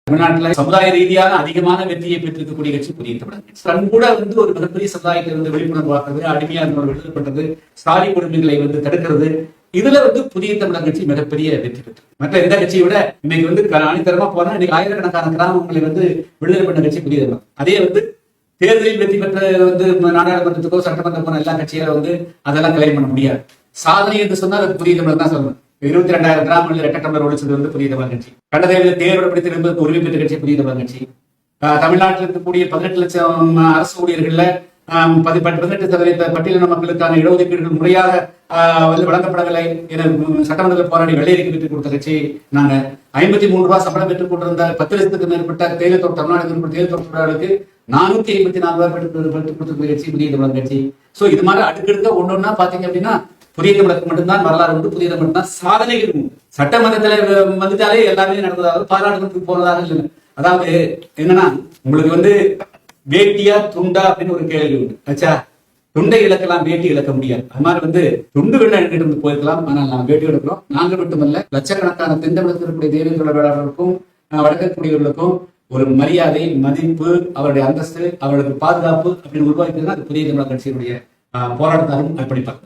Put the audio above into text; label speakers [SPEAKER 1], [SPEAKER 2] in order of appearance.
[SPEAKER 1] தமிழ்நாட்டில் சமுதாய ரீதியான அதிகமான வெற்றியை பெற்றிருக்கக்கூடிய கட்சி புதிய தமிழர். தன் கூட ஒரு மிகப்பெரிய சமுதாயத்திலிருந்து விழிப்புணர்வாக்குறது, அடிமையா விடுதலை பண்றது, சாதி கொடுமைகளை தடுக்கிறது, இதுல புதிய தமிழர் கட்சி மிகப்பெரிய வெற்றி பெற்று மற்ற எந்த கட்சியை விட இன்னைக்கு அணித்தரமா போனா இன்னைக்கு ஆயிரக்கணக்கான கிராமங்களை விடுதலை பண்ண கட்சி புதிய தமிழர். அதே தேர்தலில் வெற்றி பெற்ற நாடாளுமன்றத்துக்கோ சட்டமன்றத்துக்கோ எல்லா கட்சியில அதெல்லாம் கிளைம் பண்ண முடியாது. சாதனை என்று சொன்னால் அது புதிய தமிழர் தான் சொல்லணும். 22,000 கிராமங்களில் இரட்டை டம்ளர் ஒழிச்சது புதிய தமிழர் கட்சி. கடந்த தேர்தல் உரிமை பெற்ற கட்சி புதிய தமிழர் கட்சி. தமிழ்நாட்டில் இருக்கக்கூடிய 18 லட்சம் அரசு ஊழியர்கள்ல 18% பட்டியலின மக்களுக்கான இடஒதுக்கீடுகள் முறையாக வழங்கப்படவில்லை என சட்டமன்றத்தில் போராடி வெள்ளையறிக்கை பெற்றுக் கொடுத்த கட்சி நாங்க. 53 ரூபாய் சம்பளம் பெற்றுக் கொண்டிருந்த 10 லட்சத்துக்கு மேற்பட்ட தேயிலத்தோட்ட தமிழ்நாடு தேயிலத்தோட்ட தொழிலாளர்களுக்கு 454 ரூபாய் பெற்றுக் கொடுத்த கட்சி புதிய தமிழர் கட்சி. சோ இது மாதிரி அடுக்கடுக்க ஒன்னொன்னா பாத்தீங்க அப்படின்னா புதிய தமிழருக்கு மட்டும்தான் வரலாறு உண்டு, புதிய தமிழ் தான் சாதனைகள் உண்டு. சட்டமன்றத்துல வந்துட்டாலே எல்லாமே நடந்ததாக பாராளுமன்றத்துக்கு போனதாக இல்லை. அதாவது என்னன்னா உங்களுக்கு வேட்டியா துண்டா அப்படின்னு ஒரு கேள்வி உண்டு. ஆச்சா, துண்டை இழக்கலாம், வேட்டி இழக்க முடியாது. அது மாதிரி துண்டு வேணா எடுத்துட்டு போயிருக்கலாம், ஆனால் நாம் வேட்டி எடுக்கிறோம். நாங்கள் மட்டுமல்ல, லட்சக்கணக்கான தென்தமிழகத்தில் இருக்கக்கூடிய தேவேந்திர வேளாளர்களுக்கும் வடக்கக்கூடியவர்களுக்கும் ஒரு மரியாதை, மதிப்பு, அவருடைய அந்தஸ்து, அவர்களுக்கு பாதுகாப்பு அப்படின்னு உருவாக்கியதுன்னா அது புதிய தமிழர் கட்சியினுடைய போராட்டத்தாரும் அப்படிப்பாங்க.